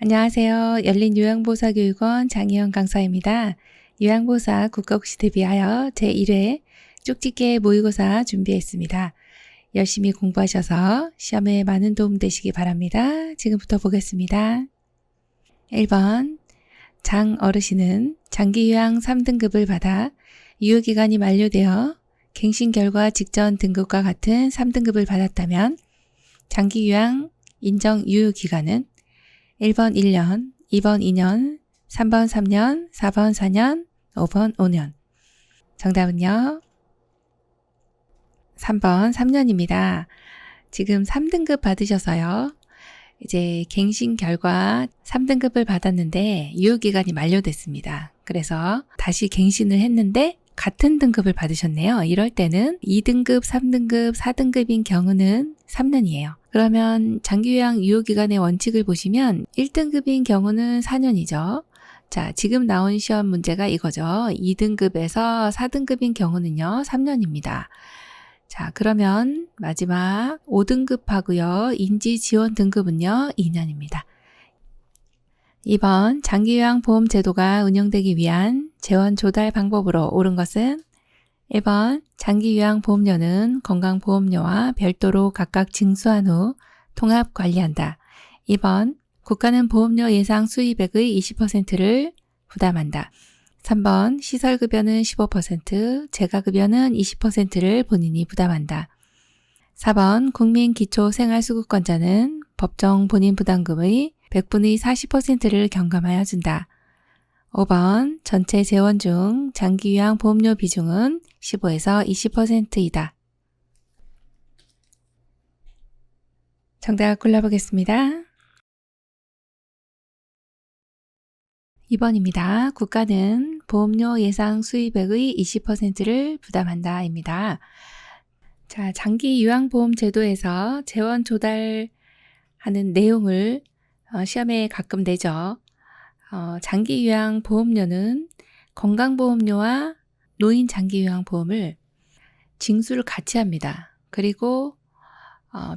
안녕하세요. 열린요양보호사교육원 장희영 강사입니다. 요양보호사 국가고시 대비하여 제1회 쪽집게 모의고사 준비했습니다. 열심히 공부하셔서 시험에 많은 도움 되시기 바랍니다. 지금부터 보겠습니다. 1번 장 어르신은 장기요양 3등급을 받아 유효기간이 만료되어 갱신 결과 직전 등급과 같은 3등급을 받았다면 장기요양 인정 유효기간은 1번 1년, 2번 2년, 3번 3년, 4번 4년, 5번 5년. 정답은요. 3번 3년입니다. 지금 3등급 받으셔서요. 이제 갱신 결과 3등급을 받았는데 유효기간이 만료됐습니다. 그래서 다시 갱신을 했는데 같은 등급을 받으셨네요. 이럴 때는 2등급, 3등급, 4등급인 경우는 3년이에요. 그러면 장기요양 유효기간의 원칙을 보시면 1등급인 경우는 4년이죠. 자, 지금 나온 시험 문제가 이거죠. 2등급에서 4등급인 경우는요, 3년입니다. 자, 그러면 마지막 5등급하고요. 인지지원 등급은요, 2년입니다. 2번 장기요양보험 제도가 운영되기 위한 재원 조달 방법으로 옳은 것은 1번 장기요양보험료는 건강보험료와 별도로 각각 징수한 후 통합 관리한다. 2번 국가는 보험료 예상 수입액의 20%를 부담한다. 3번 시설급여는 15%, 재가급여는 20%를 본인이 부담한다. 4번 국민기초생활수급권자는 법정 본인부담금의 100분의 40%를 경감하여 준다. 5번 전체 재원 중 장기요양 보험료 비중은 15에서 20%이다. 정답 골라보겠습니다. 2번입니다. 국가는 보험료 예상 수입액의 20%를 부담한다 입니다. 자, 장기요양보험 제도에서 재원 조달하는 내용을 시험에 가끔 내죠. 장기요양보험료는 건강보험료와 노인 장기요양보험을 징수를 같이 합니다. 그리고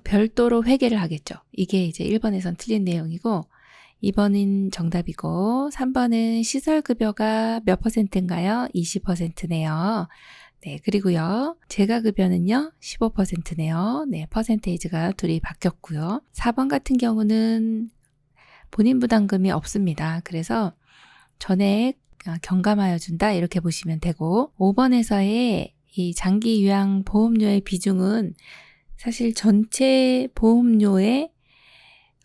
별도로 회계를 하겠죠. 이게 이제 1번에선 틀린 내용이고 2번은 정답이고 3번은 시설급여가 몇 %인가요? 20%네요. 네, 그리고요. 재가급여는요. 15%네요. 네, 퍼센테이지가 둘이 바뀌었고요. 4번 같은 경우는 본인 부담금이 없습니다. 그래서 전액 경감하여 준다 이렇게 보시면 되고 5번에서의 이 장기 요양 보험료의 비중은 사실 전체 보험료의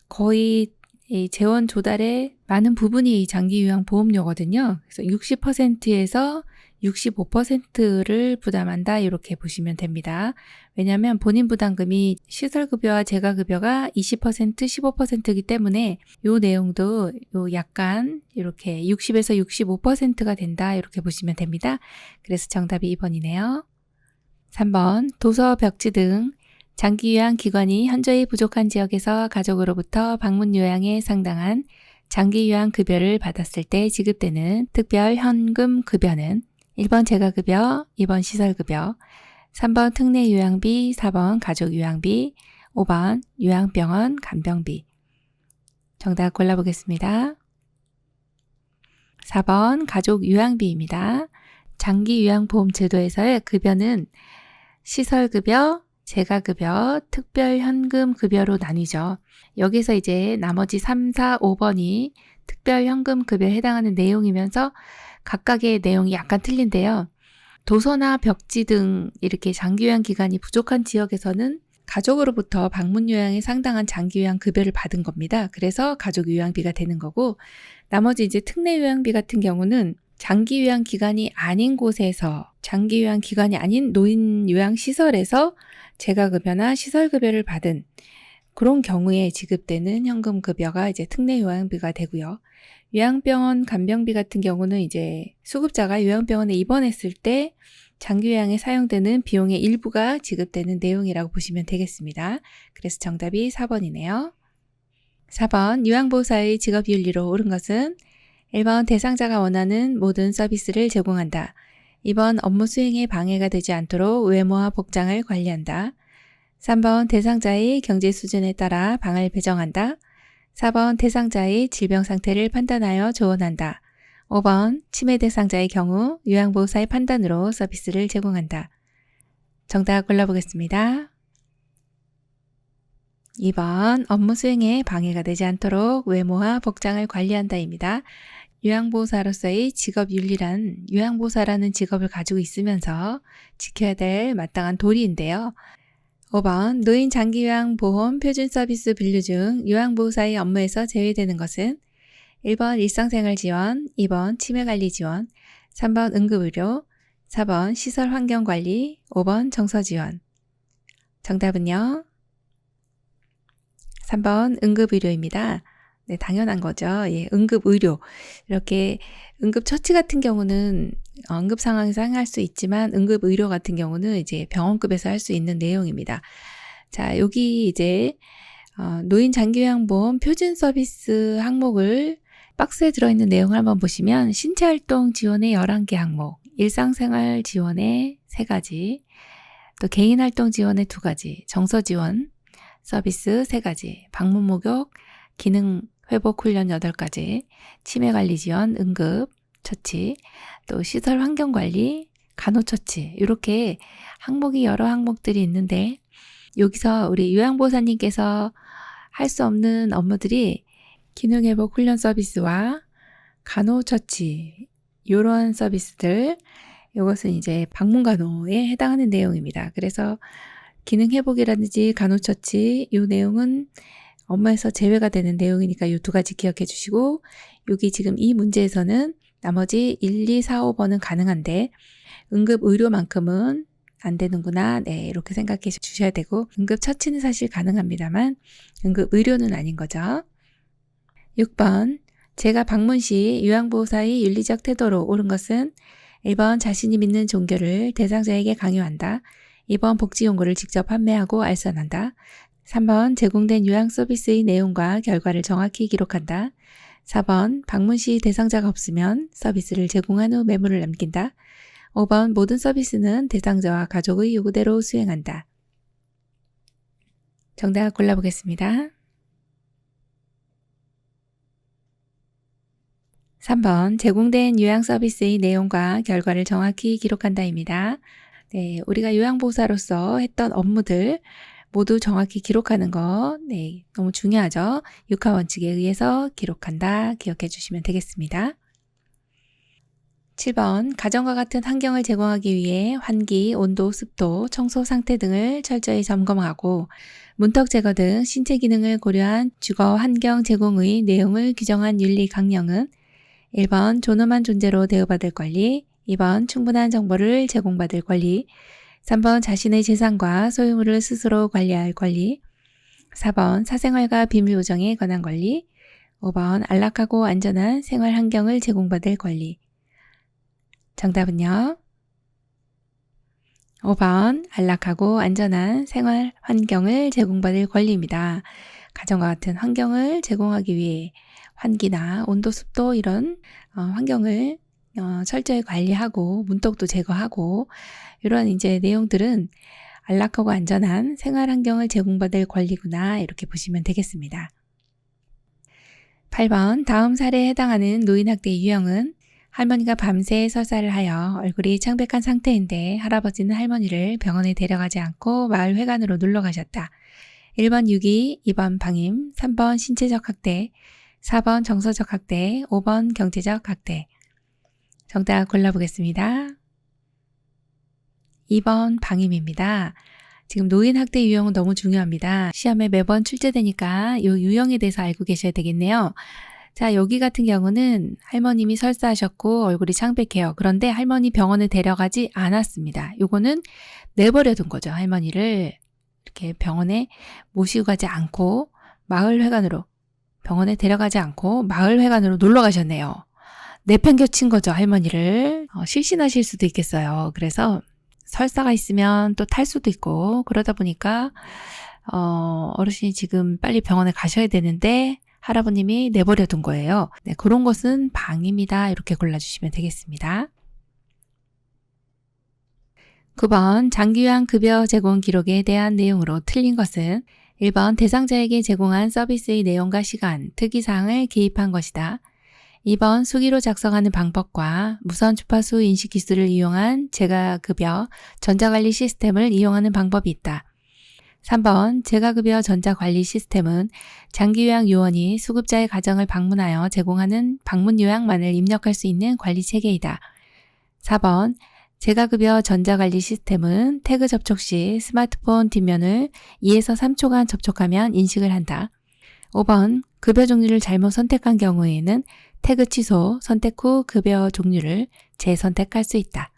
거의 이 재원 조달의 많은 부분이 장기 요양 보험료거든요. 그래서 60%에서 65%를 부담한다 이렇게 보시면 됩니다. 왜냐하면 본인 부담금이 시설급여와 재가급여가 20%, 15%이기 때문에 이 내용도 약간 이렇게 60에서 65%가 된다 이렇게 보시면 됩니다. 그래서 정답이 2번이네요. 3번 도서, 벽지 등 장기요양 기관이 현저히 부족한 지역에서 가족으로부터 방문 요양에 상당한 장기요양 급여를 받았을 때 지급되는 특별 현금 급여는 1번 재가급여, 2번 시설급여, 3번 특례요양비, 4번 가족요양비, 5번 요양병원 간병비. 정답 골라보겠습니다. 4번 가족요양비입니다. 장기요양보험제도에서의 급여는 시설급여, 재가급여, 특별현금급여로 나뉘죠. 여기서 이제 나머지 3, 4, 5번이 특별현금급여에 해당하는 내용이면서 각각의 내용이 약간 틀린데요. 도서나 벽지 등 이렇게 장기요양 기간이 부족한 지역에서는 가족으로부터 방문 요양에 상당한 장기요양 급여를 받은 겁니다. 그래서 가족요양비가 되는 거고 나머지 이제 특례요양비 같은 경우는 장기요양 기간이 아닌 곳에서 장기요양 기간이 아닌 노인요양시설에서 재가급여나 시설급여를 받은 그런 경우에 지급되는 현금급여가 이제 특례요양비가 되고요. 요양병원 간병비 같은 경우는 이제 수급자가 요양병원에 입원했을 때 장기요양에 사용되는 비용의 일부가 지급되는 내용이라고 보시면 되겠습니다. 그래서 정답이 4번이네요. 4번 요양보호사의 직업윤리로 옳은 것은 1번 대상자가 원하는 모든 서비스를 제공한다. 2번 업무 수행에 방해가 되지 않도록 외모와 복장을 관리한다. 3번 대상자의 경제 수준에 따라 방을 배정한다. 4번 대상자의 질병 상태를 판단하여 조언한다. 5번 치매 대상자의 경우 요양보호사의 판단으로 서비스를 제공한다. 정답 골라보겠습니다. 2번 업무 수행에 방해가 되지 않도록 외모와 복장을 관리한다입니다. 요양보호사로서의 직업윤리란 요양보호사라는 직업을 가지고 있으면서 지켜야 될 마땅한 도리인데요. 5번 노인 장기요양보험 표준 서비스 분류 중 요양보호사의 업무에서 제외되는 것은 1번 일상생활 지원, 2번 치매관리 지원, 3번 응급의료, 4번 시설 환경관리, 5번 정서지원. 정답은요? 3번 응급의료입니다. 네, 당연한 거죠. 예, 응급의료. 이렇게 응급처치 같은 경우는 응급 상황에서 행할 수 있지만 응급의료 같은 경우는 이제 병원급에서 할 수 있는 내용입니다. 자, 여기 이제 노인 장기요양보험 표준 서비스 항목을 박스에 들어있는 내용을 한번 보시면 신체활동 지원의 11개 항목, 일상생활 지원의 3가지, 또 개인활동 지원의 2가지, 정서지원 서비스 3가지, 방문 목욕, 기능 회복 훈련 8가지, 치매관리 지원, 응급 처치, 또 시설 환경 관리, 간호처치 이렇게 항목이 여러 항목들이 있는데 여기서 우리 요양보호사님께서 할 수 없는 업무들이 기능 회복 훈련 서비스와 간호처치 이런 서비스들 이것은 이제 방문간호에 해당하는 내용입니다. 그래서 기능 회복이라든지 간호처치 이 내용은 업무에서 제외가 되는 내용이니까 이 2가지 기억해 주시고 여기 지금 이 문제에서는 나머지 1, 2, 4, 5번은 가능한데 응급의료만큼은 안 되는구나. 네, 이렇게 생각해 주셔야 되고 응급처치는 사실 가능합니다만 응급의료는 아닌 거죠. 6번 제가 방문 시 요양보호사의 윤리적 태도로 옳은 것은 1번 자신이 믿는 종교를 대상자에게 강요한다. 2번 복지용고를 직접 판매하고 알선한다. 3번 제공된 요양 서비스의 내용과 결과를 정확히 기록한다. 4번 방문 시 대상자가 없으면 서비스를 제공한 후 메모를 남긴다. 5번 모든 서비스는 대상자와 가족의 요구대로 수행한다. 정답 골라보겠습니다. 3번 제공된 요양 서비스의 내용과 결과를 정확히 기록한다입니다. 네, 우리가 요양보호사로서 했던 업무들 모두 정확히 기록하는 거 네, 너무 중요하죠. 6하 원칙에 의해서 기록한다. 기억해 주시면 되겠습니다. 7번 가정과 같은 환경을 제공하기 위해 환기, 온도, 습도, 청소 상태 등을 철저히 점검하고 문턱 제거 등 신체 기능을 고려한 주거 환경 제공의 내용을 규정한 윤리 강령은 1번 존엄한 존재로 대우받을 권리, 2번 충분한 정보를 제공받을 권리, 3번 자신의 재산과 소유물을 스스로 관리할 권리, 4번 사생활과 비밀 보정에 관한 권리, 5번 안락하고 안전한 생활 환경을 제공받을 권리. 정답은요? 5번 안락하고 안전한 생활 환경을 제공받을 권리입니다. 가정과 같은 환경을 제공하기 위해 환기나 온도, 습도 이런 환경을 철저히 관리하고 문턱도 제거하고 이런 이제 내용들은 안락하고 안전한 생활 환경을 제공받을 권리구나 이렇게 보시면 되겠습니다. 8번 다음 사례에 해당하는 노인학대 유형은 할머니가 밤새 설사를 하여 얼굴이 창백한 상태인데 할아버지는 할머니를 병원에 데려가지 않고 마을 회관으로 놀러 가셨다. 1번 유기, 2번 방임, 3번 신체적 학대, 4번 정서적 학대, 5번 경제적 학대. 정답 골라보겠습니다. 2번 방임입니다. 지금 노인 학대 유형은 너무 중요합니다. 시험에 매번 출제되니까 이 유형에 대해서 알고 계셔야 되겠네요. 자, 여기 같은 경우는 할머님이 설사하셨고 얼굴이 창백해요. 그런데 할머니 병원에 데려가지 않았습니다. 요거는 내버려둔 거죠. 할머니를 이렇게 병원에 모시고 가지 않고 마을 회관으로 병원에 데려가지 않고 마을 회관으로 놀러 가셨네요. 내팽겨친 거죠. 할머니를. 실신하실 수도 있겠어요. 그래서 설사가 있으면 또 탈 수도 있고 그러다 보니까 어르신이 지금 빨리 병원에 가셔야 되는데 할아버님이 내버려 둔 거예요. 네, 그런 것은 방임이다. 이렇게 골라주시면 되겠습니다. 9번 장기요양 급여 제공 기록에 대한 내용으로 틀린 것은 1번 대상자에게 제공한 서비스의 내용과 시간, 특이사항을 기입한 것이다. 2번 수기로 작성하는 방법과 무선 주파수 인식 기술을 이용한 재가급여 전자관리 시스템을 이용하는 방법이 있다. 3번 재가급여 전자관리 시스템은 장기요양 요원이 수급자의 가정을 방문하여 제공하는 방문 요양만을 입력할 수 있는 관리 체계이다. 4번 재가급여 전자관리 시스템은 태그 접촉 시 스마트폰 뒷면을 2에서 3초간 접촉하면 인식을 한다. 5번 급여 종류를 잘못 선택한 경우에는 태그 취소, 선택 후 급여 종류를 재선택할 수 있다.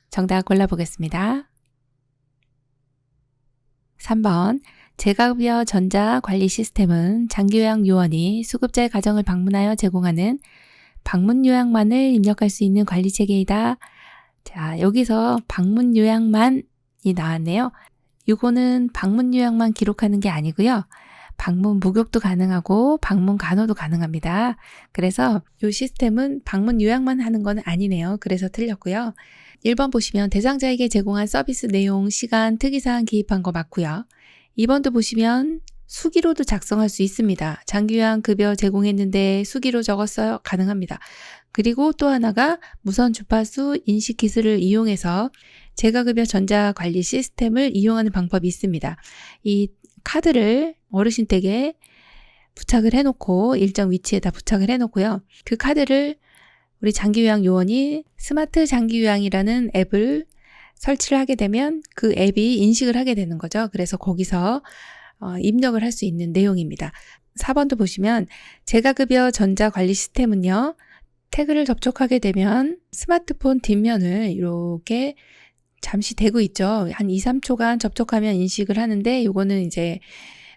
정답 골라보겠습니다. 3번 재가급여 전자관리 시스템은 장기요양 요원이 수급자의 가정을 방문하여 제공하는 방문 요양만을 입력할 수 있는 관리 체계이다. 자, 여기서 방문 요양만이 나왔네요. 이거는 방문 요양만 기록하는 게 아니고요. 방문 목욕도 가능하고 방문 간호도 가능합니다. 그래서 이 시스템은 방문 요양만 하는 건 아니네요. 그래서 틀렸고요. 1번 보시면 대상자에게 제공한 서비스 내용, 시간, 특이사항 기입한 거 맞고요. 2번도 보시면 수기로도 작성할 수 있습니다. 장기요양 급여 제공했는데 수기로 적었어요. 가능합니다. 그리고 또 하나가 무선 주파수 인식 기술을 이용해서 재가급여 전자관리 시스템을 이용하는 방법이 있습니다. 이 카드를 어르신 댁에 부착을 해놓고 일정 위치에다 부착을 해놓고요. 그 카드를 우리 장기요양 요원이 스마트 장기요양이라는 앱을 설치를 하게 되면 그 앱이 인식을 하게 되는 거죠. 그래서 거기서 입력을 할 수 있는 내용입니다. 4번도 보시면 재가급여 전자관리 시스템은요. 태그를 접촉하게 되면 스마트폰 뒷면을 이렇게 잠시 대고 있죠. 한 2, 3초간 접촉하면 인식을 하는데 이거는 이제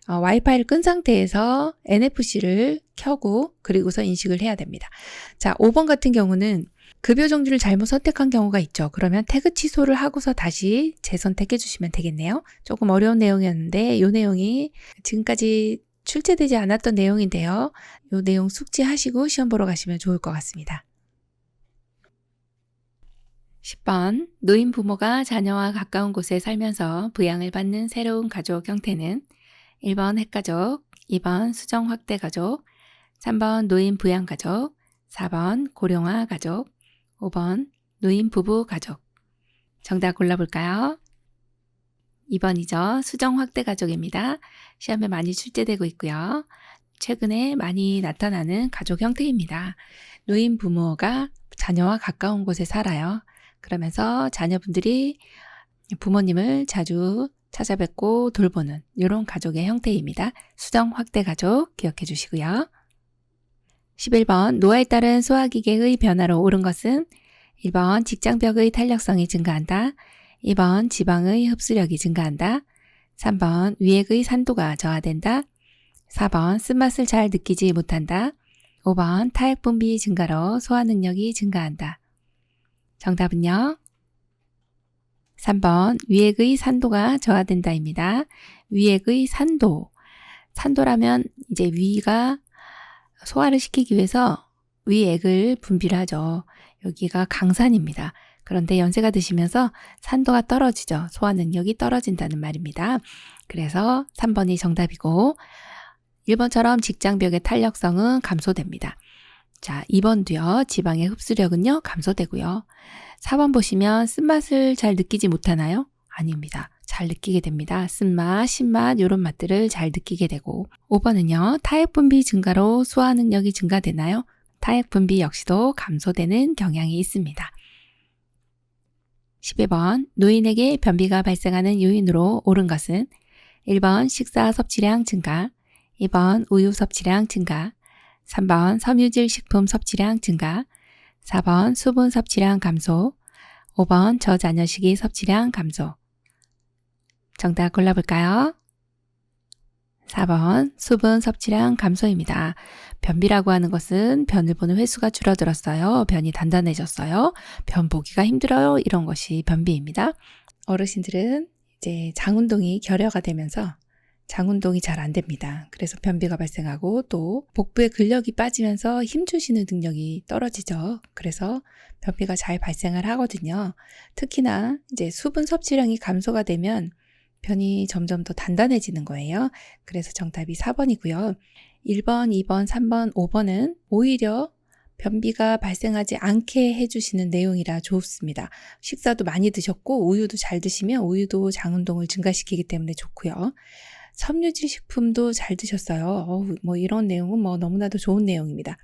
와이파이를 끈 상태에서 NFC를 켜고 그리고서 인식을 해야 됩니다. 자, 5번 같은 경우는 급여 종류를 잘못 선택한 경우가 있죠. 그러면 태그 취소를 하고서 다시 재선택해 주시면 되겠네요. 조금 어려운 내용이었는데 이 내용이 지금까지 출제되지 않았던 내용인데요. 이 내용 숙지하시고 시험 보러 가시면 좋을 것 같습니다. 10번 노인 부모가 자녀와 가까운 곳에 살면서 부양을 받는 새로운 가족 형태는 1번 핵가족, 2번 수정 확대 가족, 3번 노인 부양 가족, 4번 고령화 가족, 5번 노인 부부 가족. 정답 골라볼까요? 2번이죠. 수정 확대 가족입니다. 시험에 많이 출제되고 있고요. 최근에 많이 나타나는 가족 형태입니다. 노인 부모가 자녀와 가까운 곳에 살아요. 그러면서 자녀분들이 부모님을 자주 찾아뵙고 돌보는 이런 가족의 형태입니다. 수정 확대 가족 기억해 주시고요. 11번 노화에 따른 소화기계의 변화로 옳은 것은 1번 직장벽의 탄력성이 증가한다. 2번 지방의 흡수력이 증가한다. 3번 위액의 산도가 저하된다. 4번 쓴맛을 잘 느끼지 못한다. 5번 타액 분비 증가로 소화 능력이 증가한다. 정답은요. 3번 위액의 산도가 저하된다입니다. 위액의 산도. 산도라면 이제 위가 소화를 시키기 위해서 위액을 분비를 하죠. 여기가 강산입니다. 그런데 연세가 드시면서 산도가 떨어지죠. 소화 능력이 떨어진다는 말입니다. 그래서 3번이 정답이고 1번처럼 직장벽의 탄력성은 감소됩니다. 자, 2번도요. 지방의 흡수력은요. 감소되고요. 4번 보시면 쓴맛을 잘 느끼지 못하나요? 아닙니다. 잘 느끼게 됩니다. 쓴맛, 신맛 이런 맛들을 잘 느끼게 되고 5번은요. 타액 분비 증가로 소화 능력이 증가되나요? 타액 분비 역시도 감소되는 경향이 있습니다. 12번 노인에게 변비가 발생하는 요인으로 옳은 것은 1번 식사 섭취량 증가, 2번 우유 섭취량 증가, 3번 섬유질 식품 섭취량 증가, 4번 수분 섭취량 감소, 5번 저자녀식이 섭취량 감소. 정답 골라볼까요? 4번 수분 섭취량 감소입니다. 변비라고 하는 것은 변을 보는 횟수가 줄어들었어요. 변이 단단해졌어요. 변 보기가 힘들어요. 이런 것이 변비입니다. 어르신들은 이제 장운동이 결여가 되면서 장운동이 잘 안 됩니다. 그래서 변비가 발생하고 또 복부에 근력이 빠지면서 힘주시는 능력이 떨어지죠. 그래서 변비가 잘 발생을 하거든요. 특히나 이제 수분 섭취량이 감소가 되면 변이 점점 더 단단해지는 거예요. 그래서 정답이 4번이고요. 1번, 2번, 3번, 5번은 오히려 변비가 발생하지 않게 해주시는 내용이라 좋습니다. 식사도 많이 드셨고 우유도 잘 드시면 우유도 장 운동을 증가시키기 때문에 좋고요. 섬유질 식품도 잘 드셨어요. 뭐 이런 내용은 뭐 너무나도 좋은 내용입니다.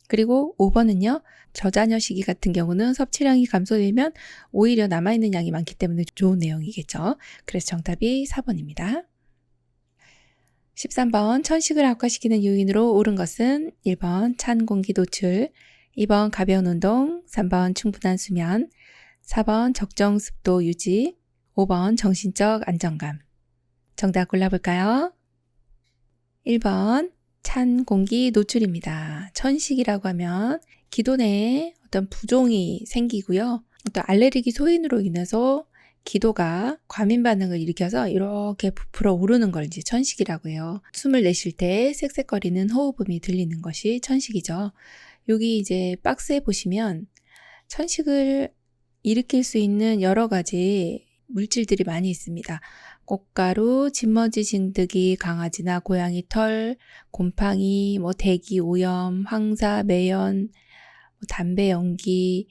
그리고 5번은요. 저자녀 시기 같은 경우는 섭취량이 감소되면 오히려 남아있는 양이 많기 때문에 좋은 내용이겠죠. 그래서 정답이 4번입니다. 13번 천식을 악화시키는 요인으로 옳은 것은 1번 찬 공기 노출, 2번 가벼운 운동, 3번 충분한 수면, 4번 적정 습도 유지, 5번 정신적 안정감. 정답 골라볼까요? 1번 찬 공기 노출입니다. 천식이라고 하면 기도 내에 어떤 부종이 생기고요. 어떤 알레르기 소인으로 인해서 기도가 과민 반응을 일으켜서 이렇게 부풀어 오르는 걸 이제 천식이라고 해요. 숨을 내쉴 때 쌕쌕거리는 호흡음이 들리는 것이 천식이죠. 여기 이제 박스에 보시면 천식을 일으킬 수 있는 여러 가지 물질들이 많이 있습니다. 꽃가루, 진머지 진드기, 강아지나 고양이 털, 곰팡이, 대기 오염, 황사, 매연, 담배 연기,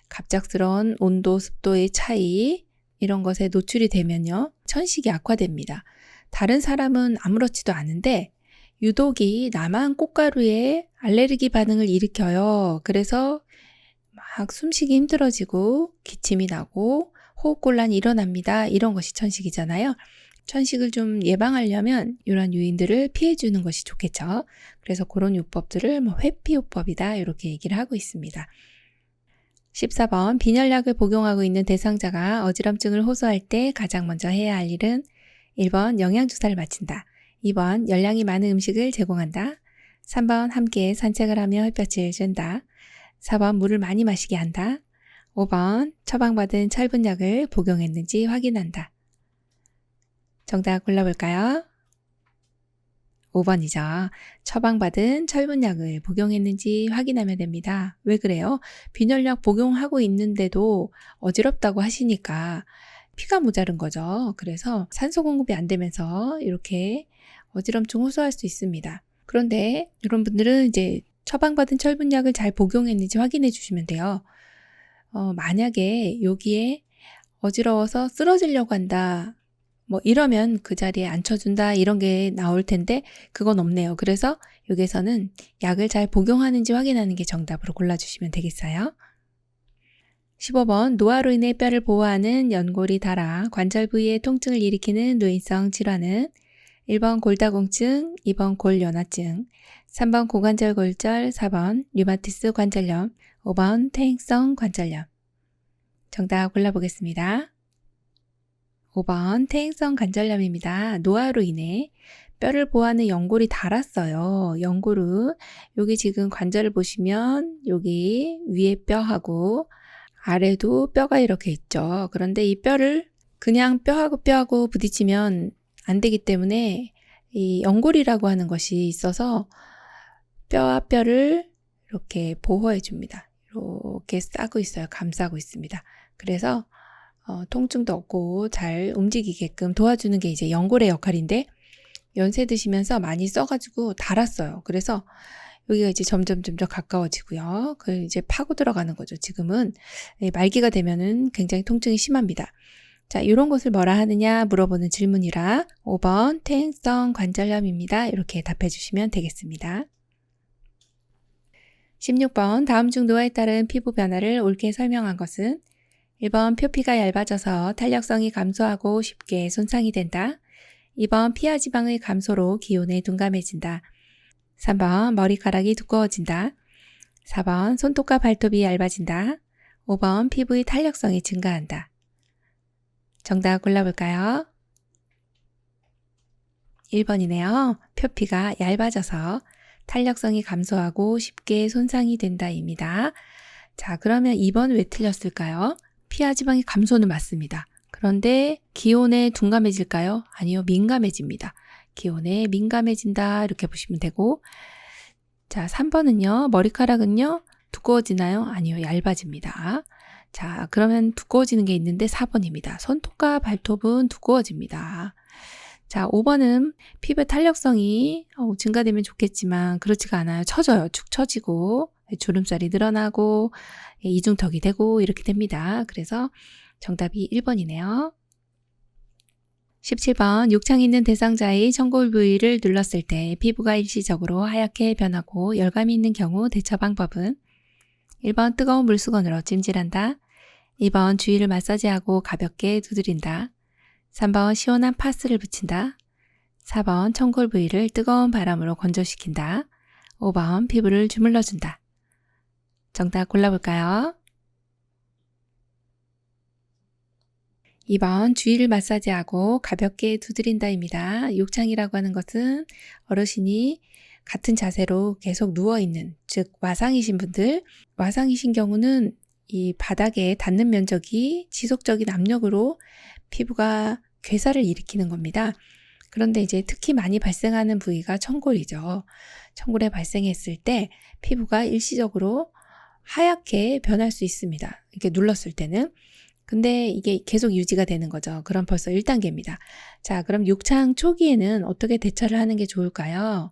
갑작스러운 온도, 습도의 차이 이런 것에 노출이 되면요. 천식이 악화됩니다. 다른 사람은 아무렇지도 않은데 유독이 나만 꽃가루에 알레르기 반응을 일으켜요. 그래서 막 숨쉬기 힘들어지고 기침이 나고 호흡곤란이 일어납니다. 이런 것이 천식이잖아요. 천식을 좀 예방하려면 이런 요인들을 피해주는 것이 좋겠죠. 그래서 그런 요법들을 회피요법이다 이렇게 얘기를 하고 있습니다. 14번 빈혈약을 복용하고 있는 대상자가 어지럼증을 호소할 때 가장 먼저 해야 할 일은 1번 영양주사를 맞힌다. 2번 열량이 많은 음식을 제공한다. 3번 함께 산책을 하며 햇볕을 쬐다. 4번 물을 많이 마시게 한다. 5번 처방받은 철분약을 복용했는지 확인한다. 정답 골라볼까요? 5번이죠. 처방받은 철분약을 복용했는지 확인하면 됩니다. 왜 그래요? 빈혈약 복용하고 있는데도 어지럽다고 하시니까 피가 모자른 거죠. 그래서 산소 공급이 안 되면서 이렇게 어지럼증 호소할 수 있습니다. 그런데 이런 분들은 이제 처방받은 철분약을 잘 복용했는지 확인해 주시면 돼요. 만약에 여기에 어지러워서 쓰러지려고 한다. 이러면 그 자리에 앉혀준다 이런 게 나올 텐데 그건 없네요. 그래서 여기서는 약을 잘 복용하는지 확인하는 게 정답으로 골라주시면 되겠어요. 15번 노화로 인해 뼈를 보호하는 연골이 닳아 관절 부위의 통증을 일으키는 노인성 질환은 1번 골다공증, 2번 골연화증, 3번 고관절 골절, 4번 류마티스 관절염, 5번 퇴행성 관절염. 정답 골라보겠습니다. 5번 퇴행성 관절염입니다. 노화로 인해 뼈를 보호하는 연골이 닳았어요. 연골은 여기 지금 관절을 보시면 여기 위에 뼈하고 아래도 뼈가 이렇게 있죠. 그런데 이 뼈를 그냥 뼈하고 부딪히면 안 되기 때문에 이 연골이라고 하는 것이 있어서 뼈와 뼈를 이렇게 보호해 줍니다. 이렇게 싸고 있어요. 감싸고 있습니다. 그래서 통증도 없고 잘 움직이게끔 도와주는 게 이제 연골의 역할인데 연세 드시면서 많이 써가지고 닳았어요. 그래서 여기가 이제 점점 가까워지고요. 그 이제 파고 들어가는 거죠. 지금은 말기가 되면은 굉장히 통증이 심합니다. 자, 이런 것을 뭐라 하느냐 물어보는 질문이라 5번 퇴행성 관절염입니다. 이렇게 답해 주시면 되겠습니다. 16번 다음 중 노화에 따른 피부 변화를 옳게 설명한 것은 1번 표피가 얇아져서 탄력성이 감소하고 쉽게 손상이 된다. 2번 피하 지방의 감소로 기온에 둔감해진다. 3번 머리카락이 두꺼워진다. 4번 손톱과 발톱이 얇아진다. 5번 피부의 탄력성이 증가한다. 정답 골라볼까요? 1번이네요. 표피가 얇아져서 탄력성이 감소하고 쉽게 손상이 된다입니다. 자, 그러면 2번 왜 틀렸을까요? 피하 지방의 감소는 맞습니다. 그런데 기온에 둔감해질까요? 아니요, 민감해집니다. 기온에 민감해진다 이렇게 보시면 되고, 자 3번은요. 머리카락은요 두꺼워지나요? 아니요, 얇아집니다. 자, 그러면 두꺼워지는 게 있는데 4번입니다. 손톱과 발톱은 두꺼워집니다. 자, 5번은 피부의 탄력성이 증가되면 좋겠지만 그렇지가 않아요. 처져요. 축 처지고 주름살이 늘어나고 이중턱이 되고 이렇게 됩니다. 그래서 정답이 1번이네요. 17번 욕창 있는 대상자의 청골 부위를 눌렀을 때 피부가 일시적으로 하얗게 변하고 열감이 있는 경우 대처 방법은 1번 뜨거운 물수건으로 찜질한다. 2번 주위를 마사지하고 가볍게 두드린다. 3번 시원한 파스를 붙인다. 4번 청골 부위를 뜨거운 바람으로 건조시킨다. 5번 피부를 주물러준다. 정답 골라볼까요? 2번 주위를 마사지하고 가볍게 두드린다입니다. 욕창이라고 하는 것은 어르신이 같은 자세로 계속 누워있는, 즉 와상이신 분들, 와상이신 경우는 이 바닥에 닿는 면적이 지속적인 압력으로 피부가 괴사를 일으키는 겁니다. 그런데 이제 특히 많이 발생하는 부위가 청골이죠. 청골에 발생했을 때 피부가 일시적으로 하얗게 변할 수 있습니다. 이렇게 눌렀을 때는. 근데 이게 계속 유지가 되는 거죠. 그럼 벌써 1단계입니다. 자, 그럼 욕창 초기에는 어떻게 대처를 하는 게 좋을까요?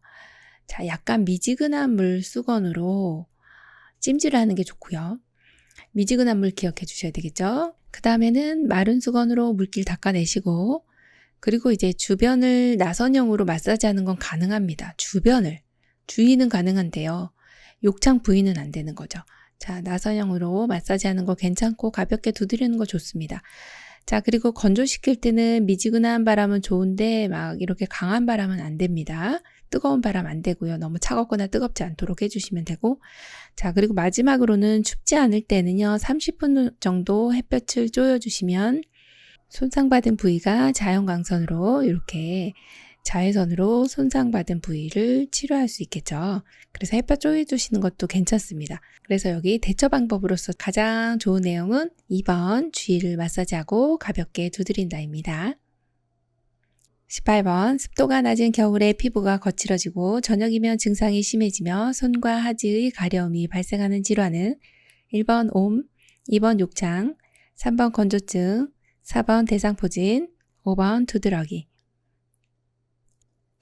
자, 약간 미지근한 물수건으로 찜질을 하는 게 좋고요. 미지근한 물 기억해 주셔야 되겠죠? 그 다음에는 마른 수건으로 물길 닦아내시고, 그리고 이제 주변을 나선형으로 마사지하는 건 가능합니다. 주변을. 주위는 가능한데요. 욕창 부위는 안 되는 거죠. 자, 나선형으로 마사지하는 거 괜찮고 가볍게 두드리는 거 좋습니다. 자, 그리고 건조시킬 때는 미지근한 바람은 좋은데 막 이렇게 강한 바람은 안 됩니다. 뜨거운 바람 안 되고요. 너무 차갑거나 뜨겁지 않도록 해주시면 되고. 자, 그리고 마지막으로는 춥지 않을 때는요. 30분 정도 햇볕을 쬐어주시면 손상받은 부위가 자연광선으로 이렇게 자외선으로 손상받은 부위를 치료할 수 있겠죠. 그래서 햇볕 쪼여주시는 것도 괜찮습니다. 그래서 여기 대처 방법으로서 가장 좋은 내용은 2번 주위를 마사지하고 가볍게 두드린다입니다. 18번 습도가 낮은 겨울에 피부가 거칠어지고 저녁이면 증상이 심해지며 손과 하지의 가려움이 발생하는 질환은 1번 옴, 2번 욕창, 3번 건조증, 4번 대상포진, 5번 두드러기.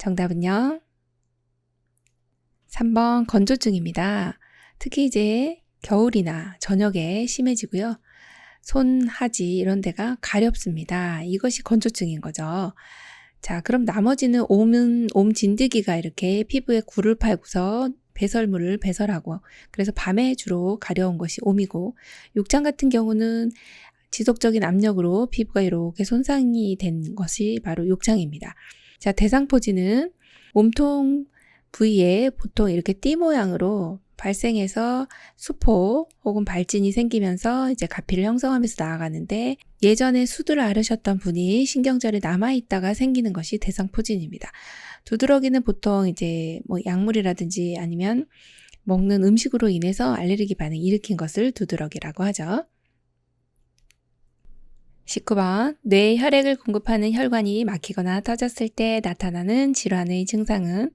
정답은요? 3번 건조증입니다. 특히 이제 겨울이나 저녁에 심해지고요. 손, 하지 이런 데가 가렵습니다. 이것이 건조증인 거죠. 자, 그럼 나머지는 옴은 옴 진드기가 이렇게 피부에 굴을 팔고서 배설물을 배설하고 그래서 밤에 주로 가려운 것이 옴이고 욕창 같은 경우는 지속적인 압력으로 피부가 이렇게 손상이 된 것이 바로 욕창입니다. 자, 대상포진은 몸통 부위에 보통 이렇게 띠 모양으로 발생해서 수포 혹은 발진이 생기면서 이제 가피를 형성하면서 나아가는데 예전에 수두를 앓으셨던 분이 신경절에 남아있다가 생기는 것이 대상포진입니다. 두드러기는 보통 이제 뭐 약물이라든지 아니면 먹는 음식으로 인해서 알레르기 반응을 일으킨 것을 두드러기라고 하죠. 19번 뇌에 혈액을 공급하는 혈관이 막히거나 터졌을 때 나타나는 질환의 증상은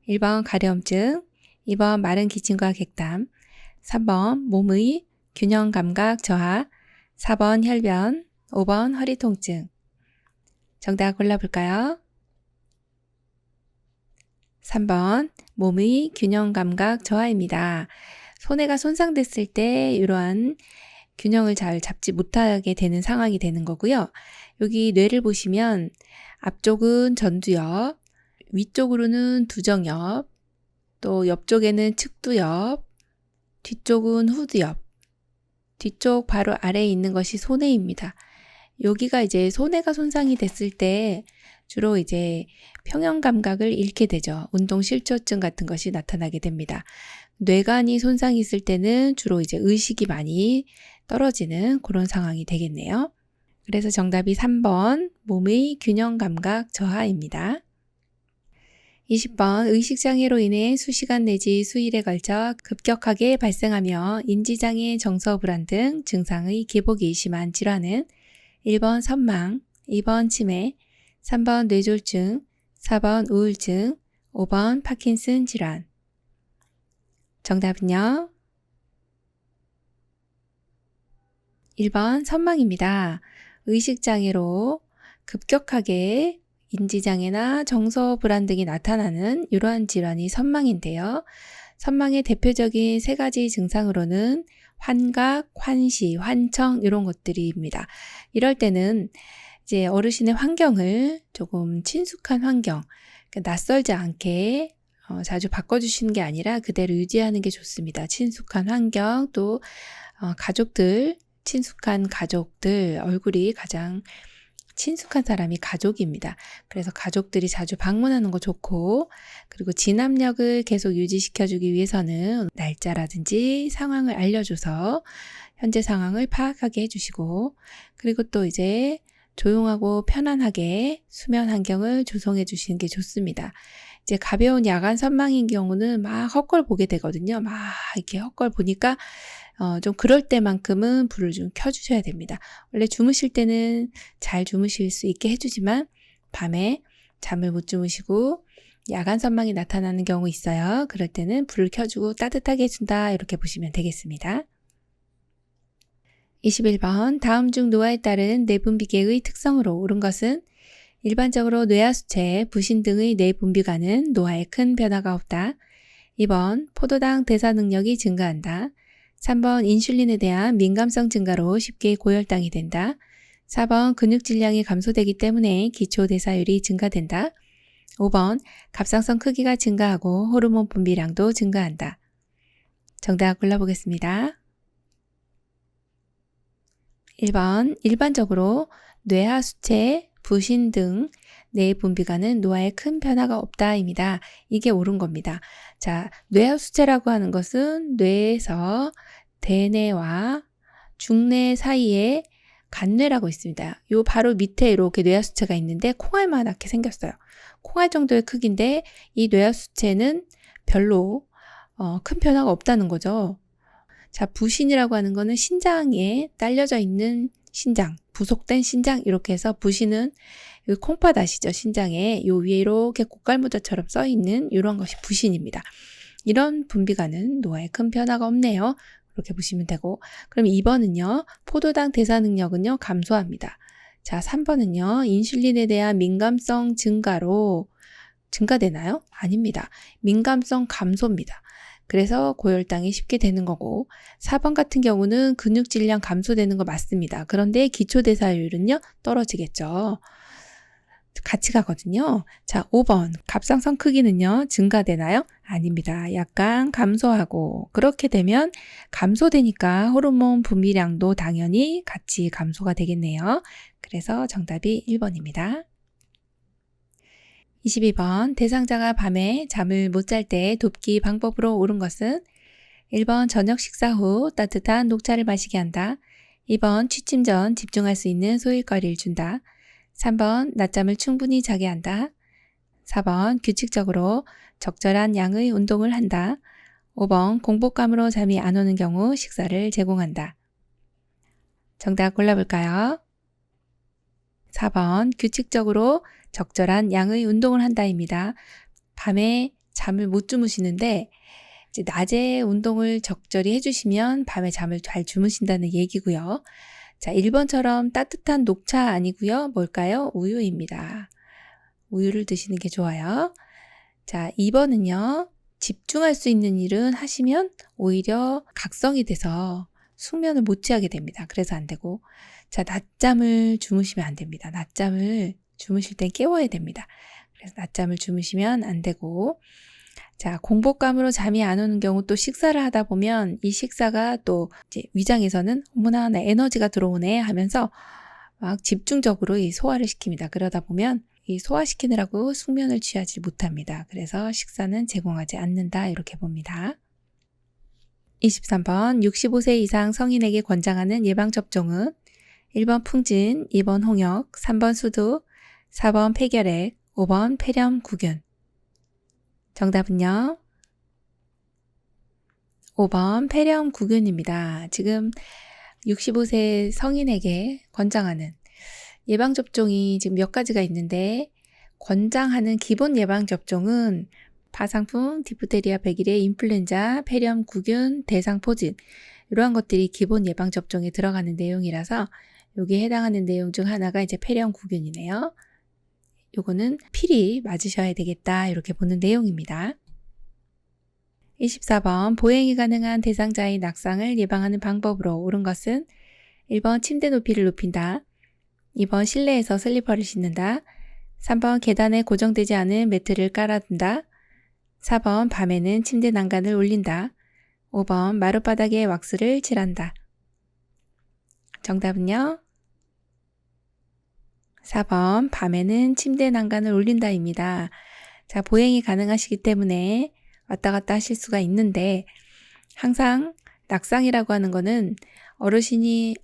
1번 가려움증, 2번 마른 기침과 객담, 3번 몸의 균형 감각 저하, 4번 혈변, 5번 허리 통증. 정답 골라볼까요? 3번 몸의 균형 감각 저하입니다. 손해가 손상됐을 때 이러한 균형을 잘 잡지 못하게 되는 상황이 되는 거고요. 여기 뇌를 보시면 앞쪽은 전두엽, 위쪽으로는 두정엽, 또 옆쪽에는 측두엽, 뒤쪽은 후두엽, 뒤쪽 바로 아래에 있는 것이 소뇌입니다. 여기가 이제 소뇌가 손상이 됐을 때 주로 이제 평형 감각을 잃게 되죠. 운동 실조증 같은 것이 나타나게 됩니다. 뇌관이 손상이 있을 때는 주로 이제 의식이 많이 떨어지는 그런 상황이 되겠네요. 그래서 정답이 3번 몸의 균형 감각 저하입니다. 20번 의식장애로 인해 수시간 내지 수일에 걸쳐 급격하게 발생하며 인지장애, 정서불안 등 증상의 기복이 심한 질환은 1번 선망, 2번 치매, 3번 뇌졸중, 4번 우울증, 5번 파킨슨 질환. 정답은요? 1번 선망입니다. 의식장애로 급격하게 인지장애나 정서 불안 등이 나타나는 이러한 질환이 선망인데요. 선망의 대표적인 세 가지 증상으로는 환각, 환시, 환청 이런 것들입니다. 이럴 때는 이제 어르신의 환경을 조금 친숙한 환경, 그러니까 낯설지 않게 자주 바꿔주시는 게 아니라 그대로 유지하는 게 좋습니다. 친숙한 환경, 또 가족들, 친숙한 가족들, 얼굴이 가장 친숙한 사람이 가족입니다. 그래서 가족들이 자주 방문하는 거 좋고, 그리고 진압력을 계속 유지시켜주기 위해서는 날짜라든지 상황을 알려줘서 현재 상황을 파악하게 해주시고, 그리고 또 이제 조용하고 편안하게 수면 환경을 조성해 주시는 게 좋습니다. 이제 가벼운 야간 선망인 경우는 막 헛걸 보게 되거든요. 막 이렇게 헛걸 보니까 좀 그럴 때만큼은 불을 좀 켜주셔야 됩니다. 원래 주무실 때는 잘 주무실 수 있게 해주지만 밤에 잠을 못 주무시고 야간 선망이 나타나는 경우 있어요. 그럴 때는 불을 켜주고 따뜻하게 해준다 이렇게 보시면 되겠습니다. 21번 다음 중 노화에 따른 내분비계의 특성으로 옳은 것은 일반적으로 뇌하수체, 부신 등의 내분비가는 노화에 큰 변화가 없다. 2번 포도당 대사 능력이 증가한다. 3번 인슐린에 대한 민감성 증가로 쉽게 고혈당이 된다. 4번 근육 질량이 감소되기 때문에 기초 대사율이 증가된다. 5번 갑상선 크기가 증가하고 호르몬 분비량도 증가한다. 정답 골라보겠습니다. 1번 일반적으로 뇌하수체, 부신 등 내분비가는 노화에 큰 변화가 없다입니다. 이게 옳은 겁니다. 자, 뇌하수체라고 하는 것은 뇌에서 대뇌와 중뇌 사이에 간뇌라고 있습니다. 요 바로 밑에 이렇게 뇌하수체가 있는데 콩알만하게 생겼어요. 콩알 정도의 크기인데 이 뇌하수체는 별로 큰 변화가 없다는 거죠. 자, 부신이라고 하는 거는 신장에 딸려져 있는 신장, 부속된 신장 이렇게 해서 부신은 여기 콩팥 아시죠? 신장에 요 위에 이렇게 꽃갈무자처럼 써 있는 이런 것이 부신입니다. 이런 분비가는 노화에 큰 변화가 없네요. 그렇게 보시면 되고, 그럼 2번은요. 포도당 대사 능력은요. 감소합니다. 자, 3번은요. 인슐린에 대한 민감성 증가로 증가되나요? 아닙니다. 민감성 감소입니다. 그래서 고혈당이 쉽게 되는 거고 4번 같은 경우는 근육 질량 감소되는 거 맞습니다. 그런데 기초대사율은요 떨어지겠죠. 같이 가거든요. 자, 5번 갑상선 크기는요 증가되나요? 아닙니다. 약간 감소하고 그렇게 되면 감소되니까 호르몬 분비량도 당연히 같이 감소가 되겠네요. 그래서 정답이 1번입니다. 22번 대상자가 밤에 잠을 못 잘 때 돕기 방법으로 옳은 것은 1번 저녁 식사 후 따뜻한 녹차를 마시게 한다. 2번 취침 전 집중할 수 있는 소일거리를 준다. 3번 낮잠을 충분히 자게 한다. 4번 규칙적으로 적절한 양의 운동을 한다. 5번 공복감으로 잠이 안 오는 경우 식사를 제공한다. 정답 골라볼까요? 4번 규칙적으로 적절한 양의 운동을 한다입니다. 밤에 잠을 못 주무시는데 이제 낮에 운동을 적절히 해주시면 밤에 잠을 잘 주무신다는 얘기고요. 자, 1번처럼 따뜻한 녹차 아니고요. 뭘까요? 우유입니다. 우유를 드시는 게 좋아요. 자, 2번은요. 집중할 수 있는 일은 하시면 오히려 각성이 돼서 숙면을 못 취하게 됩니다. 그래서 안 되고. 자, 낮잠을 주무시면 안 됩니다. 낮잠을 주무실 땐 깨워야 됩니다. 그래서 낮잠을 주무시면 안 되고, 자, 공복감으로 잠이 안 오는 경우 또 식사를 하다 보면 이 식사가 또 이제 위장에서는 어머나 나 에너지가 들어오네 하면서 막 집중적으로 이 소화를 시킵니다. 그러다 보면 이 소화시키느라고 숙면을 취하지 못합니다. 그래서 식사는 제공하지 않는다 이렇게 봅니다. 23번 65세 이상 성인에게 권장하는 예방접종은 1번 풍진, 2번 홍역, 3번 수두, 4번 폐결핵, 5번 폐렴구균. 정답은요? 5번 폐렴구균입니다. 지금 65세 성인에게 권장하는 예방접종이 지금 몇 가지가 있는데 권장하는 기본 예방접종은 파상풍, 디프테리아, 백일의 인플루엔자, 폐렴구균, 대상포진 이러한 것들이 기본 예방접종에 들어가는 내용이라서 여기에 해당하는 내용 중 하나가 이제 폐렴구균이네요. 요거는 필히 맞으셔야 되겠다 이렇게 보는 내용입니다. 24번 보행이 가능한 대상자의 낙상을 예방하는 방법으로 옳은 것은 1번 침대 높이를 높인다. 2번 실내에서 슬리퍼를 신는다. 3번 계단에 고정되지 않은 매트를 깔아둔다. 4번 밤에는 침대 난간을 올린다. 5번 마룻바닥에 왁스를 칠한다. 정답은요? 4번 밤에는 침대 난간을 올린다입니다. 자, 보행이 가능하시기 때문에 왔다 갔다 하실 수가 있는데 항상 낙상이라고 하는 거는 어르신이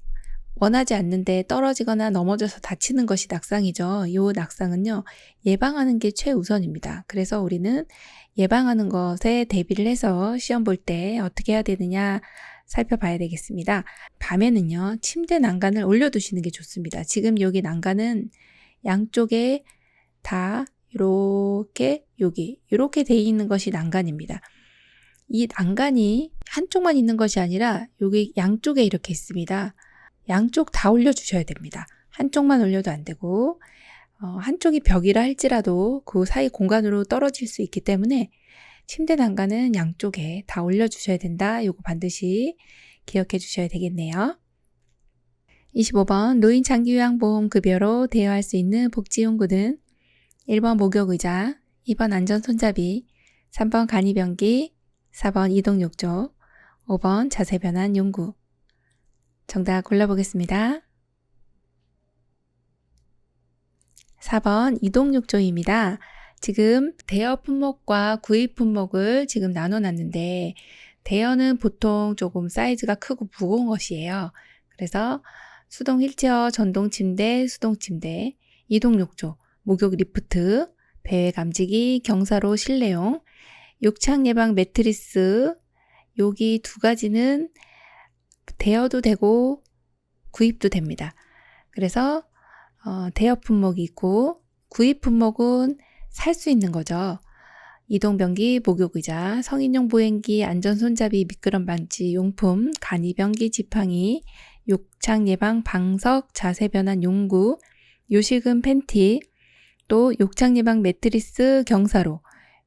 원하지 않는데 떨어지거나 넘어져서 다치는 것이 낙상이죠. 이 낙상은요, 예방하는 게 최우선입니다. 그래서 우리는 예방하는 것에 대비를 해서 시험 볼 때 어떻게 해야 되느냐 살펴봐야 되겠습니다. 밤에는요, 침대 난간을 올려두시는 게 좋습니다. 지금 여기 난간은 양쪽에 다 이렇게 돼 있는 것이 난간입니다. 이 난간이 한쪽만 있는 것이 아니라 여기 양쪽에 이렇게 있습니다. 양쪽 다 올려주셔야 됩니다. 한쪽만 올려도 안 되고 한쪽이 벽이라 할지라도 그 사이 공간으로 떨어질 수 있기 때문에 침대 난간은 양쪽에 다 올려주셔야 된다. 이거 반드시 기억해 주셔야 되겠네요. 25번 노인 장기요양보험 급여로 대여할 수 있는 복지용구는 1번 목욕의자, 2번 안전손잡이, 3번 간이변기, 4번 이동욕조, 5번 자세변환 용구. 정답 골라보겠습니다. 4번 이동욕조입니다. 지금 대여 품목과 구입 품목을 지금 나눠놨는데 대여는 보통 조금 사이즈가 크고 무거운 것이에요. 그래서 수동 휠체어, 전동 침대, 수동 침대, 이동욕조, 목욕 리프트, 배회 감지기, 경사로 실내용, 욕창 예방 매트리스, 여기 두 가지는 대여도 되고 구입도 됩니다. 그래서 대여 품목이 있고 구입 품목은 살 수 있는 거죠. 이동변기, 목욕의자, 성인용 보행기, 안전손잡이, 미끄럼 방지 용품, 간이변기, 지팡이, 욕창 예방 방석, 자세변환 용구, 요실금 팬티, 또 욕창 예방 매트리스, 경사로.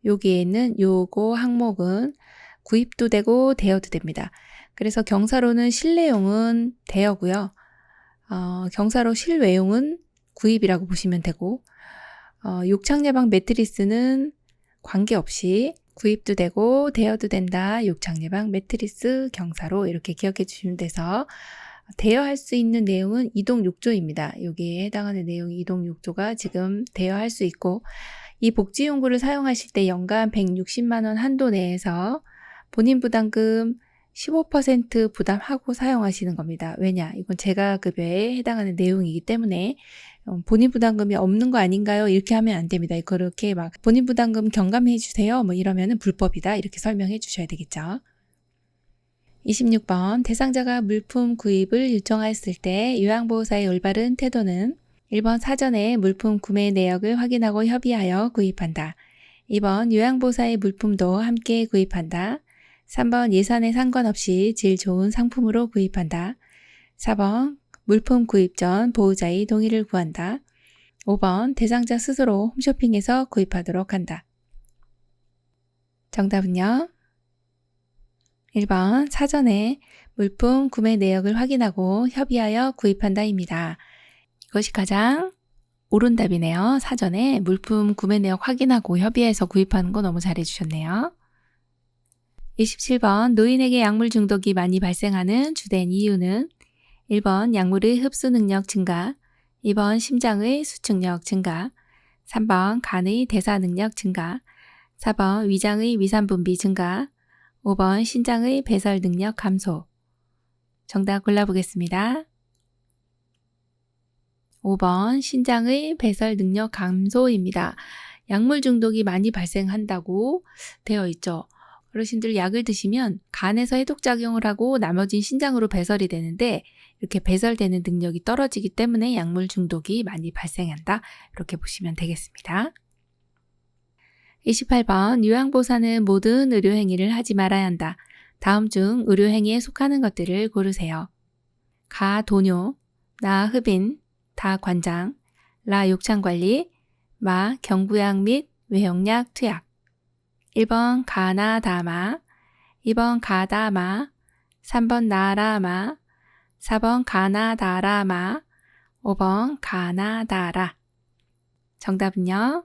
여기에 있는 요거 항목은 구입도 되고 대여도 됩니다. 그래서 경사로는 실내용은 대여고요. 경사로 실외용은 구입이라고 보시면 되고 욕창 예방 매트리스는 관계없이 구입도 되고 대여도 된다. 욕창 예방 매트리스 경사로 이렇게 기억해 주시면 돼서 대여할 수 있는 내용은 이동욕조입니다. 여기에 해당하는 내용이 이동욕조가 지금 대여할 수 있고 이 복지용구를 사용하실 때 연간 160만 원 한도 내에서 본인 부담금 15% 부담하고 사용하시는 겁니다. 왜냐? 이건 재가급여에 해당하는 내용이기 때문에 본인 부담금이 없는 거 아닌가요? 이렇게 하면 안 됩니다. 그렇게 막 본인 부담금 경감해 주세요. 뭐 이러면은 불법이다. 이렇게 설명해 주셔야 되겠죠. 26번 대상자가 물품 구입을 요청하였을 때 요양보호사의 올바른 태도는 1번 사전에 물품 구매 내역을 확인하고 협의하여 구입한다. 2번 요양보호사의 물품도 함께 구입한다. 3번 예산에 상관없이 질 좋은 상품으로 구입한다. 4번 물품 구입 전 보호자의 동의를 구한다. 5번 대상자 스스로 홈쇼핑에서 구입하도록 한다. 정답은요? 1번 사전에 물품 구매 내역을 확인하고 협의하여 구입한다입니다. 이것이 가장 옳은 답이네요. 사전에 물품 구매 내역 확인하고 협의해서 구입하는 거 너무 잘해주셨네요. 27번 노인에게 약물 중독이 많이 발생하는 주된 이유는 1번 약물의 흡수 능력 증가, 2번 심장의 수축력 증가, 3번 간의 대사 능력 증가, 4번 위장의 위산 분비 증가, 5번 신장의 배설 능력 감소. 정답 골라보겠습니다. 5번 신장의 배설 능력 감소입니다. 약물 중독이 많이 발생한다고 되어 있죠. 어르신들 약을 드시면 간에서 해독작용을 하고 나머진 신장으로 배설이 되는데 이렇게 배설되는 능력이 떨어지기 때문에 약물 중독이 많이 발생한다. 이렇게 보시면 되겠습니다. 28번 요양보호사는 모든 의료행위를 하지 말아야 한다. 다음 중 의료행위에 속하는 것들을 고르세요. 가 돈요, 나 흡인, 다 관장, 라 욕창관리, 마 경부약 및 외형약 투약. 1번 가나 다마, 2번 가다마, 3번 나라마, 4번 가나다라마, 5번 가나다라. 정답은요?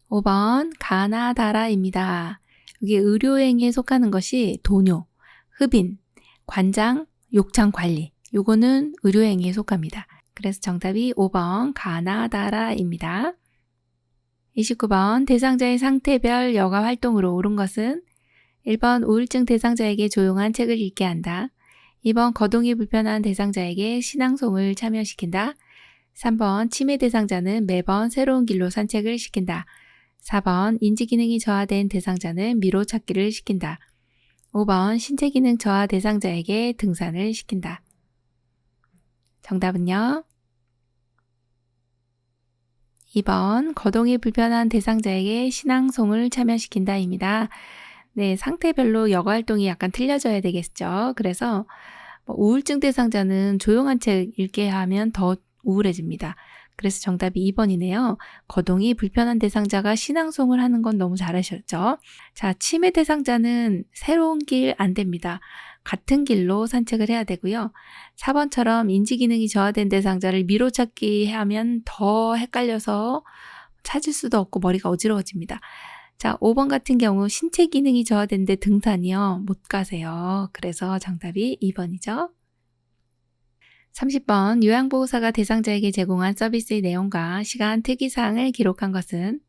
5번 가나다라입니다. 여기 의료행위에 속하는 것이 돈요, 흡인, 관장, 욕창관리. 요거는 의료행위에 속합니다. 그래서 정답이 5번 가나다라입니다. 29번 대상자의 상태별 여가 활동으로 옳은 것은 1번 우울증 대상자에게 조용한 책을 읽게 한다. 2번 거동이 불편한 대상자에게 신앙송을 참여시킨다. 3번 치매 대상자는 매번 새로운 길로 산책을 시킨다. 4번 인지기능이 저하된 대상자는 미로 찾기를 시킨다. 5번 신체기능 저하 대상자에게 등산을 시킨다. 정답은요? 2번 거동이 불편한 대상자에게 신앙송을 참여시킨다입니다. 네, 상태별로 여가활동이 약간 틀려져야 되겠죠. 그래서 우울증 대상자는 조용한 책 읽게 하면 더 우울해집니다. 그래서 정답이 2번이네요. 거동이 불편한 대상자가 신앙송을 하는 건 너무 잘하셨죠. 자, 치매 대상자는 새로운 길 안 됩니다. 같은 길로 산책을 해야 되고요. 4번처럼 인지기능이 저하된 대상자를 미로 찾기 하면 더 헷갈려서 찾을 수도 없고 머리가 어지러워집니다. 자, 5번 같은 경우 신체 기능이 저하된데 등산이요. 못 가세요. 그래서 정답이 2번이죠. 30번 요양보호사가 대상자에게 제공한 서비스의 내용과 시간 특이사항을 기록한 것은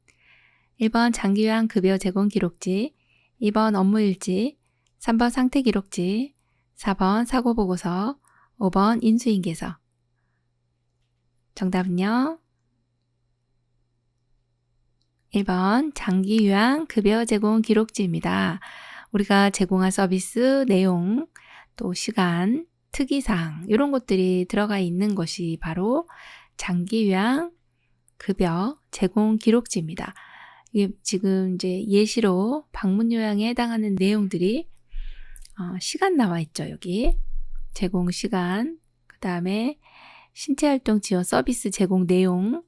1번 장기요양 급여 제공 기록지, 2번 업무일지, 3번 상태기록지, 4번 사고보고서, 5번 인수인계서. 정답은요? 1번 장기요양 급여 제공 기록지입니다. 우리가 제공한 서비스 내용, 또 시간, 특이사항 이런 것들이 들어가 있는 것이 바로 장기요양 급여 제공 기록지입니다. 이게 지금 이제 예시로 방문요양에 해당하는 내용들이 시간 나와 있죠. 여기 제공 시간, 그 다음에 신체활동 지원 서비스 제공 내용,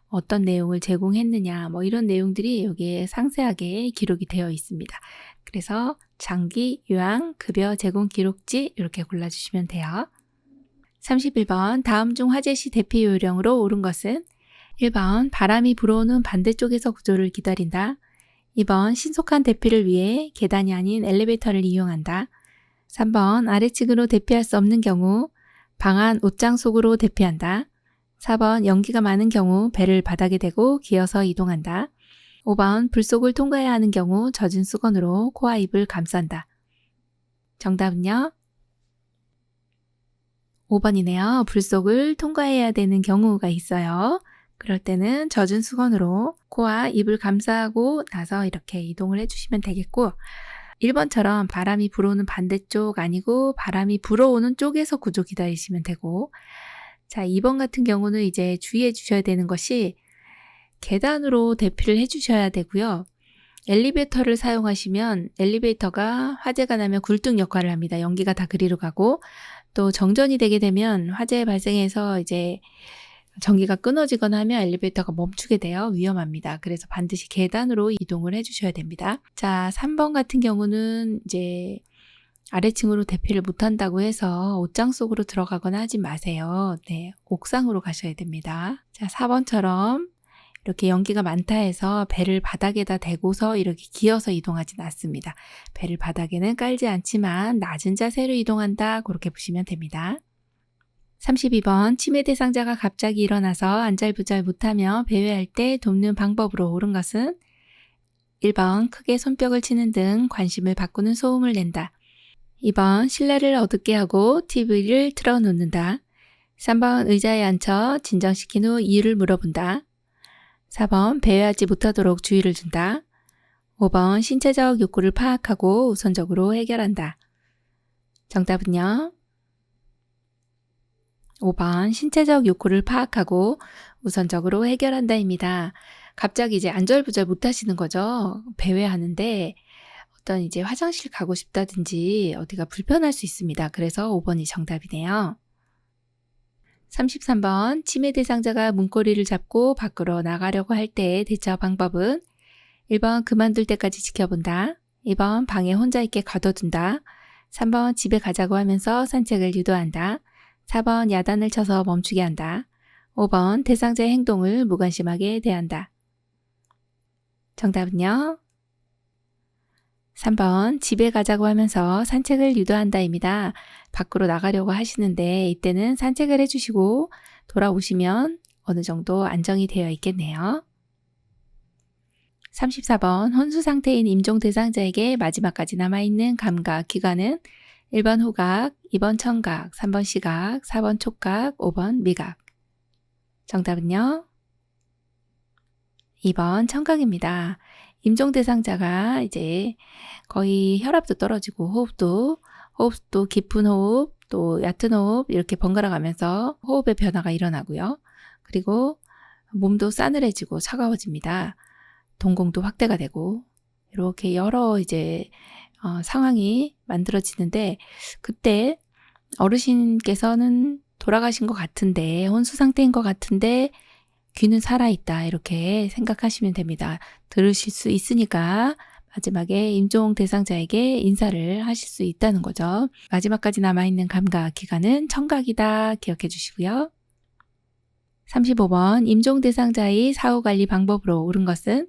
어떤 내용을 제공했느냐 뭐 이런 내용들이 여기에 상세하게 기록이 되어 있습니다. 그래서 장기 요양 급여 제공 기록지 이렇게 골라주시면 돼요. 31번 다음 중 화재 시 대피 요령으로 옳은 것은 1번 바람이 불어오는 반대쪽에서 구조를 기다린다. 2번 신속한 대피를 위해 계단이 아닌 엘리베이터를 이용한다. 3번 아래층으로 대피할 수 없는 경우 방안 옷장 속으로 대피한다. 4번 연기가 많은 경우 배를 바닥에 대고 기어서 이동한다. 5번 불속을 통과해야 하는 경우 젖은 수건으로 코와 입을 감싼다. 정답은요? 5번이네요. 불속을 통과해야 되는 경우가 있어요. 그럴 때는 젖은 수건으로 코와 입을 감싸고 나서 이렇게 이동을 해주시면 되겠고 1번처럼 바람이 불어오는 반대쪽 아니고 바람이 불어오는 쪽에서 구조 기다리시면 되고 자, 2번 같은 경우는 이제 주의해 주셔야 되는 것이 계단으로 대피를 해 주셔야 되고요. 엘리베이터를 사용하시면 엘리베이터가 화재가 나면 굴뚝 역할을 합니다. 연기가 다 그리로 가고 또 정전이 되게 되면 화재 발생해서 이제 전기가 끊어지거나 하면 엘리베이터가 멈추게 돼요. 위험합니다. 그래서 반드시 계단으로 이동을 해 주셔야 됩니다. 자, 3번 같은 경우는 이제 아래층으로 대피를 못한다고 해서 옷장 속으로 들어가거나 하지 마세요. 네, 옥상으로 가셔야 됩니다. 자, 4번처럼 이렇게 연기가 많다 해서 배를 바닥에다 대고서 이렇게 기어서 이동하진 않습니다. 배를 바닥에는 깔지 않지만 낮은 자세로 이동한다. 그렇게 보시면 됩니다. 32번 치매 대상자가 갑자기 일어나서 안절부절 못하며 배회할 때 돕는 방법으로 옳은 것은 1번 크게 손뼉을 치는 등 관심을 바꾸는 소음을 낸다. 2번 신뢰를 어둡게 하고 TV를 틀어놓는다. 3번 의자에 앉혀 진정시킨 후 이유를 물어본다. 4번 배회하지 못하도록 주의를 준다. 5번 신체적 욕구를 파악하고 우선적으로 해결한다. 정답은요? 5번 신체적 욕구를 파악하고 우선적으로 해결한다입니다. 갑자기 이제 안절부절 못하시는 거죠. 배회하는데 어떤 이제 화장실 가고 싶다든지 어디가 불편할 수 있습니다. 그래서 5번이 정답이네요. 33번 치매 대상자가 문고리를 잡고 밖으로 나가려고 할 때 대처 방법은 1번 그만둘 때까지 지켜본다. 2번 방에 혼자 있게 가둬둔다. 3번 집에 가자고 하면서 산책을 유도한다. 4번 야단을 쳐서 멈추게 한다. 5번 대상자의 행동을 무관심하게 대한다. 정답은요? 3번 집에 가자고 하면서 산책을 유도한다입니다. 밖으로 나가려고 하시는데 이때는 산책을 해주시고 돌아오시면 어느 정도 안정이 되어 있겠네요. 34번 혼수 상태인 임종 대상자에게 마지막까지 남아있는 감각 기관은 1번 후각, 2번 청각, 3번 시각, 4번 촉각, 5번 미각. 정답은요? 2번 청각입니다. 임종 대상자가 이제 거의 혈압도 떨어지고 호흡도 깊은 호흡, 또 얕은 호흡 이렇게 번갈아 가면서 호흡의 변화가 일어나고요. 그리고 몸도 싸늘해지고 차가워집니다. 동공도 확대가 되고 이렇게 여러 이제 상황이 만들어지는데 그때 어르신께서는 돌아가신 것 같은데 혼수 상태인 것 같은데 귀는 살아있다 이렇게 생각하시면 됩니다. 들으실 수 있으니까 마지막에 임종 대상자에게 인사를 하실 수 있다는 거죠. 마지막까지 남아있는 감각 기관은 청각이다 기억해 주시고요. 35번 임종 대상자의 사후관리 방법으로 옳은 것은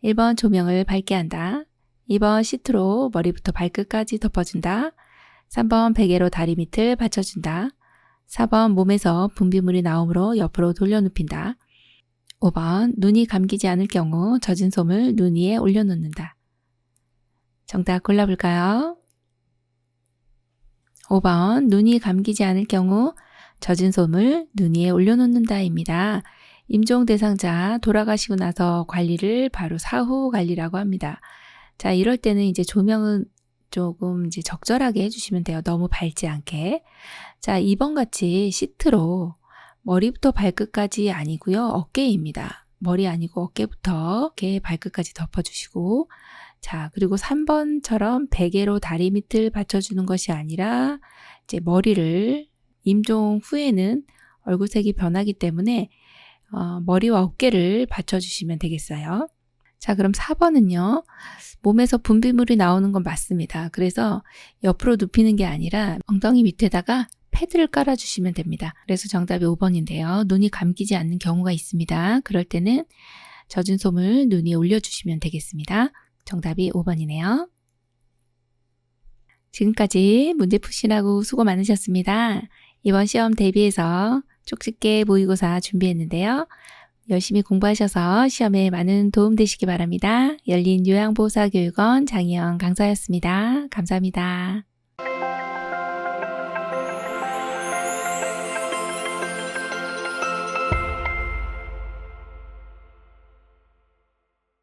1번 조명을 밝게 한다. 2번 시트로 머리부터 발끝까지 덮어준다. 3번 베개로 다리 밑을 받쳐준다. 4번 몸에서 분비물이 나오므로 옆으로 돌려눕힌다. 5번 눈이 감기지 않을 경우 젖은 솜을 눈 위에 올려놓는다. 정답 골라볼까요? 5번 눈이 감기지 않을 경우 젖은 솜을 눈 위에 올려놓는다입니다. 임종 대상자 돌아가시고 나서 관리를 바로 사후 관리라고 합니다. 자, 이럴 때는 이제 조명은 조금 이제 적절하게 해주시면 돼요. 너무 밝지 않게. 자, 2번 같이 시트로 머리부터 발끝까지 아니고요. 어깨입니다. 머리 아니고 어깨부터 이렇게 발끝까지 덮어주시고 자, 그리고 3번처럼 베개로 다리 밑을 받쳐주는 것이 아니라 이제 머리를 임종 후에는 얼굴색이 변하기 때문에 머리와 어깨를 받쳐주시면 되겠어요. 자, 그럼 4번은요. 몸에서 분비물이 나오는 건 맞습니다. 그래서 옆으로 눕히는 게 아니라 엉덩이 밑에다가 패드를 깔아주시면 됩니다. 그래서 정답이 5번인데요. 눈이 감기지 않는 경우가 있습니다. 그럴 때는 젖은 솜을 눈 위에 올려주시면 되겠습니다. 정답이 5번이네요. 지금까지 문제 푸시라고 수고 많으셨습니다. 이번 시험 대비해서 쪽집게 모의고사 준비했는데요. 열심히 공부하셔서 시험에 많은 도움 되시기 바랍니다. 열린 요양보호사교육원 장희영 강사였습니다. 감사합니다.